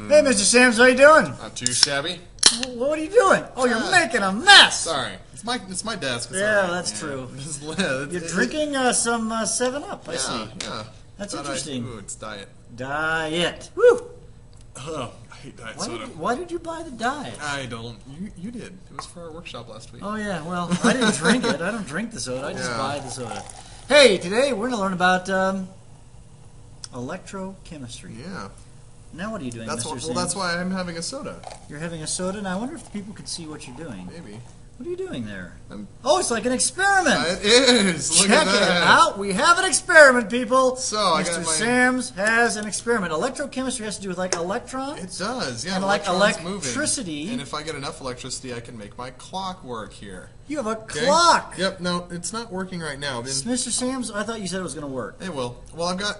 Hey, Mr. Sams, how you doing? Not too shabby. What are you doing? Oh, you're making a mess. Sorry, it's my desk. It's Yeah, all right. that's true. You're drinking some 7-Up, I see. Yeah. That's interesting. Ooh, it's diet. Diet. Woo! Oh, I hate diet soda. Why did you buy the diet? I don't. You did. It was for our workshop last week. Oh, yeah, well, I didn't drink it. I don't drink the soda. I just buy the soda. Hey, today we're going to learn about electrochemistry. Yeah. Now what are you doing, Mr. Sams? Well, that's why I'm having a soda. You're having a soda? Now I wonder if people can see what you're doing. Maybe. What are you doing there? Oh, it's like an experiment. It is. Look Check at that. it out. We have an experiment, people. So I Mr. got my... Sams has an experiment. Electrochemistry has to do with like electrons. It does, yeah. And like electricity. Moving. And if I get enough electricity, I can make my clock work here. You have a clock. Yep. No, it's not working right now. Mr. Sams, I thought you said it was going to work. It will. Well, I've got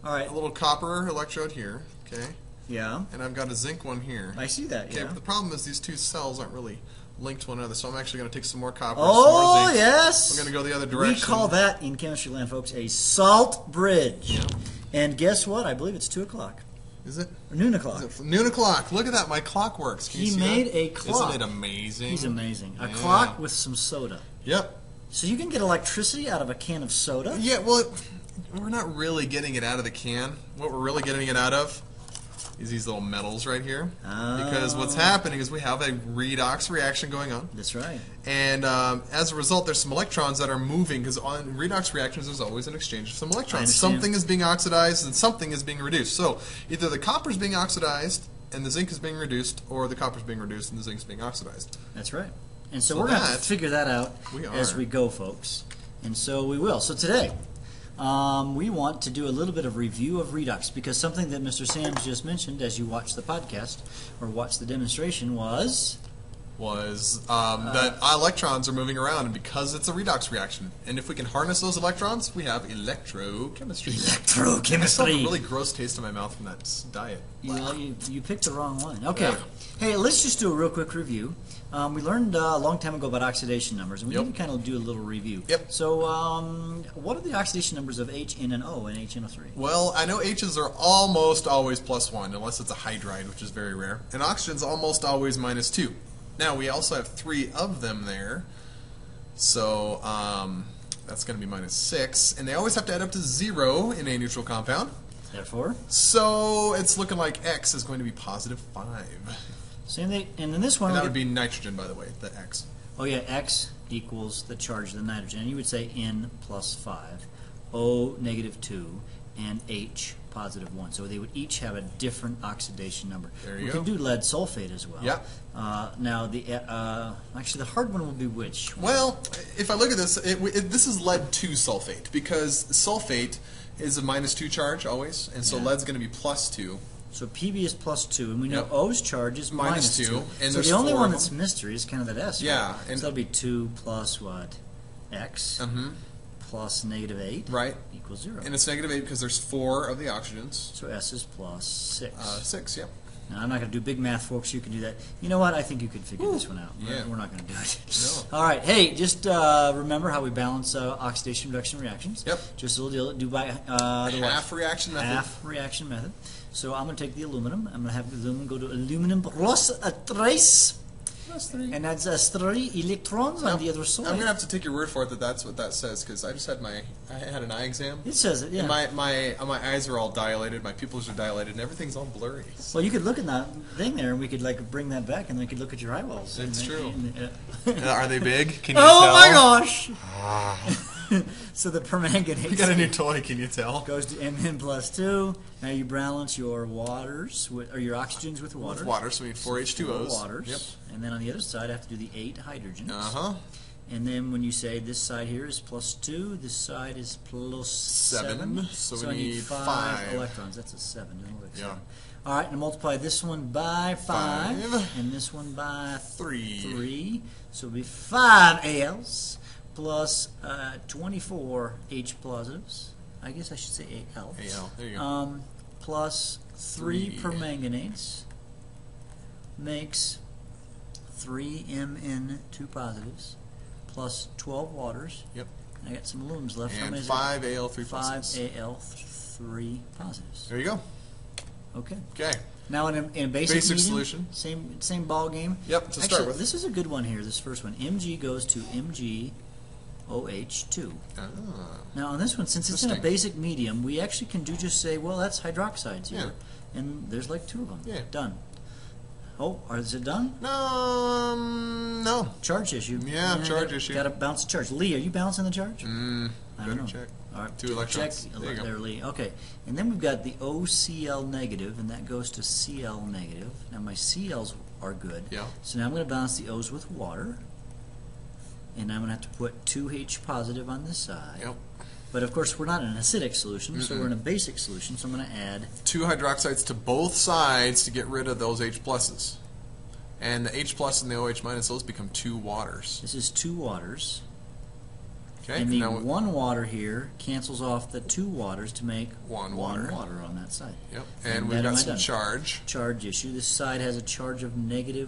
a little copper electrode here. Okay. Yeah. And I've got a zinc one here. I see that. Okay. Yeah. But the problem is these two cells aren't really linked to one another, so I'm actually going to take some more copper. Oh, some more zinc. yes. We're going to go the other direction. We call that in chemistry land, folks, a salt bridge. Yeah. And guess what? I believe it's 2 o'clock. Is it? Or noon o'clock. Noon o'clock. Look at that. My clock works. Can you see made that? a clock. Isn't it amazing? He's amazing. A clock with some soda. Yep. So you can get electricity out of a can of soda? Yeah, well, we're not really getting it out of the can. What we're really getting it out of is these little metals right here. Oh. Because what's happening is we have a redox reaction going on. That's right. And as a result, there's some electrons that are moving, because on redox reactions there's always an exchange of some electrons. Something is being oxidized and something is being reduced. So either the copper is being oxidized and the zinc is being reduced, or the copper is being reduced and the zinc is being oxidized. That's right. And so we're going to have to figure that out as we go, folks. And so we will. So today, we want to do a little bit of review of redox, because something that Mr. Sams just mentioned as you watched the podcast or watched the demonstration was that electrons are moving around, and because it's a redox reaction, and if we can harness those electrons, we have electrochemistry. Electrochemistry. I still have a really gross taste in my mouth from that diet. You picked the wrong one. Okay. Yeah. Hey, let's just do a real quick review. We learned a long time ago about oxidation numbers, and we need to kind of do a little review. Yep. So, what are the oxidation numbers of H, N, and O in HNO3? Well, I know H's are almost always +1, unless it's a hydride, which is very rare. And oxygen's almost always -2. Now, we also have 3 of them there, so that's going to be -6. And they always have to add up to 0 in a neutral compound. Therefore? So it's looking like X is going to be +5. Same thing, and in this one... And that would be nitrogen, by the way, the X. Oh yeah, X equals the charge of the nitrogen. And you would say N +5, O -2, and H +1. So they would each have a different oxidation number. There you go. We can do lead sulfate as well. Yeah. Now, actually, the hard one will be which? Well, if I look at this, this is lead 2 sulfate, because sulfate is a -2 charge always, and so lead's going to be +2. So PB is +2, and we know O's charge is -2. And so the only one that's mystery is kind of that S. Yeah. Right? And so that'll be 2 plus what? X plus -8 equals 0. And it's -8 because there's 4 of the oxygens. So S is +6. 6, yeah. Now, I'm not going to do big math, folks. You can do that. You know what? I think you can figure this one out. Yeah. We're not going to do it. No. All right. Hey, just remember how we balance oxidation reduction reactions. Yep. Just a little deal. Do by the half reaction method. Half reaction method. So I'm going to take the aluminum. I'm going to have the aluminum go to aluminum plus 3. And that's 3 electrons on the other side. I'm gonna have to take your word for it that that's what that says, because I just had I had an eye exam. It says it, yeah. And my eyes are all dilated, my pupils are dilated, and everything's all blurry. So. Well, you could look at that thing there, and we could like bring that back, and we could look at your eyeballs. It's true. Are they big? Can you tell? Oh my gosh! So the permanganate. We got a new toy. Can you tell? Goes to Mn +2. Now you balance your waters or your oxygens with water. With water, so we need 4 H2Os. Waters. Yep. And then on the other side, I have to do the 8 hydrogens. Uh-huh. And then when you say this side here is +2, this side is +7. So I we need need 5 electrons. That's a 7. Doesn't look like 7. Yeah. All right, and multiply this one by 5. And this one by 3. So it'll be 5 Als plus 24 H positives. I guess I should say Al. Al, there you go. Plus 3 permanganates makes 3 Mn2 positives plus 12 waters. Yep. I got some alumins left. And 5 Al3 positives. 5 Al3 positives. There you go. Okay. Okay. Now in a basic medium, solution. Same ball game. Yep. To start with, this is a good one here. This first one, Mg goes to MgOH2. Now on this one, since it's in a basic medium, we actually can just say, well, that's hydroxides here, and there's like 2 of them. Yeah. Done. Oh, is it done? No. Charge issue. Yeah, charge issue. Got to bounce the charge. Lee, are you balancing the charge? I don't know. Check. All right. 2 electrons. Check. There you go. Lee. Okay. And then we've got the OCl negative, and that goes to Cl negative. Now my Cl's are good. Yeah. So now I'm going to balance the O's with water, and I'm going to have to put 2H positive on this side. Yep. But of course, we're not in an acidic solution, so we're in a basic solution. So I'm going to add 2 hydroxides to both sides to get rid of those H pluses. And the H plus and the OH minus, those become 2 waters. This is 2 waters. Okay. And the 1 water here cancels off the 2 waters to make 1 water on that side. Yep. And we've got some charge. Charge issue. This side has a charge of -1,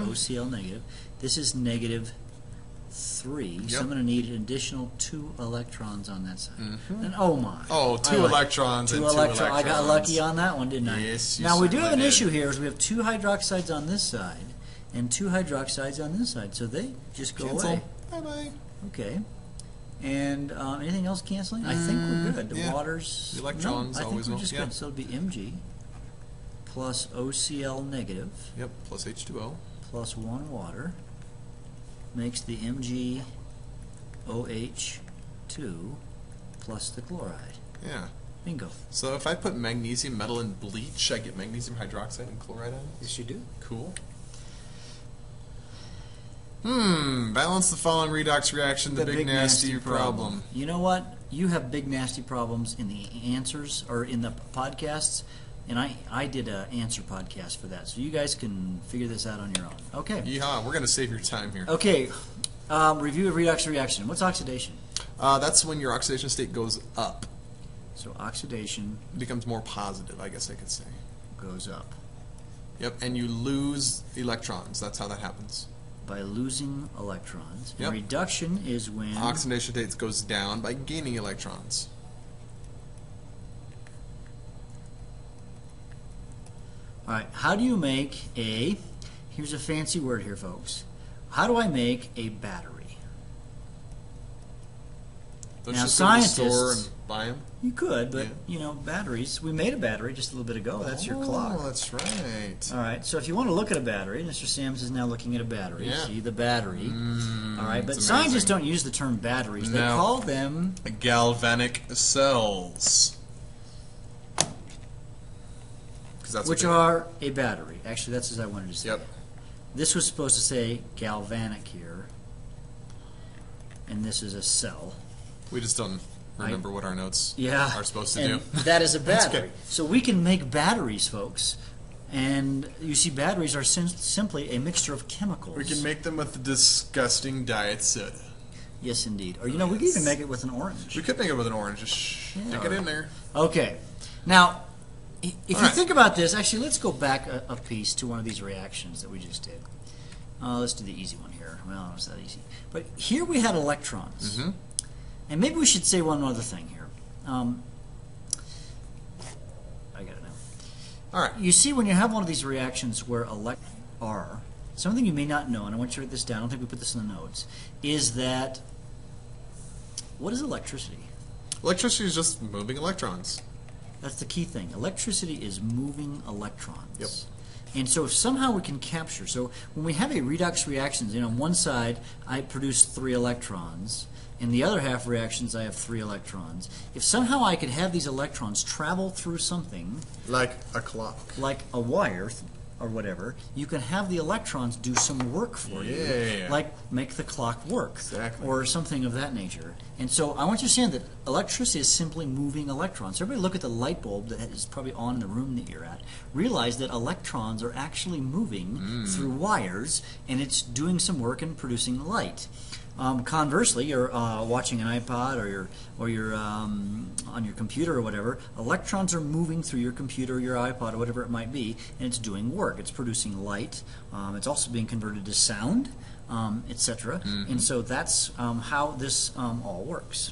OCl negative. This is -3, so I'm going to need an additional 2 electrons on that side. And oh my. Oh, 2 electrons and 2 electrons. I got lucky on that one, didn't I? Yes, you Now we do have an did. issue here, is we have 2 hydroxides on this side and 2 hydroxides on this side, so they just go away. Bye-bye. Okay. And anything else canceling? I think we're good. The waters. The electrons I think always we're will. just good. So it'll be Mg plus OCl negative Yep. Plus H2O. plus 1 water makes the MgOH2 plus the chloride. Yeah. Bingo. So if I put magnesium metal in bleach, I get magnesium hydroxide and chloride on it? Yes, you do. Cool. Balance the following redox reaction, the big nasty problem. You know what? You have big nasty problems in the answers, or in the podcasts, and I did an answer podcast for that, so you guys can figure this out on your own. Okay. Yeehaw, we're going to save your time here. Okay. Review of redox reaction. What's oxidation? That's when your oxidation state goes up. So oxidation It becomes more positive, I guess I could say. goes up Yep, and you lose electrons. That's how that happens. by losing electrons. Yep. And reduction is when Oxidation state goes down by gaining electrons. All right, how do you make a, here's a fancy word here, folks. How do I make a battery? Don't Now, you just go to the scientists, store and buy them? You could, but you know, batteries. We made a battery just a little bit ago. That's your clock. Oh, that's right. All right, so if you want to look at a battery, Mr. Sams is now looking at a battery. Yeah. See the battery. All right, but it's scientists amazing. don't use the term batteries. They No. call them Galvanic cells. 'Cause that's which what are a battery. Actually, that's as I wanted to say. Yep. This was supposed to say galvanic here, and this is a cell. we just don't remember what our notes are supposed to and do. that is a That's battery. okay. So we can make batteries, folks. And you see, batteries are simply a mixture of chemicals. We can make them with the disgusting diet soda. Yes, indeed. Or, you know, we can even make it with an orange. We could make it with an orange. Just stick it in there. Okay. Now, if you right. think about this, actually, let's go back a piece to one of these reactions that we just did. Let's do the easy one here. Well, it's not easy. But here we had electrons. And maybe we should say one other thing here. I got it now. All right. You see, when you have one of these reactions where electrons are, something you may not know, and I want you to write this down, I don't think we put this in the notes, is that, what is electricity? Electricity is just moving electrons. That's the key thing. Electricity is moving electrons. Yep. And so if somehow we can capture, so when we have a redox reaction, you know, on one side I produce 3 electrons, in the other half reactions I have 3 electrons. If somehow I could have these electrons travel through something, Like a clock. like a wire or whatever, you can have the electrons do some work for you, like make the clock work, Exactly. or something of that nature. And so I want you to understand that electricity is simply moving electrons. Everybody look at the light bulb that is probably on in the room that you're at. Realize that electrons are actually moving through wires, and it's doing some work and producing light. Conversely, you're watching an iPod or you're on your computer or whatever. Electrons are moving through your computer or your iPod or whatever it might be, and it's doing work. It's producing light. It's also being converted to sound, etc. And so that's how this all works.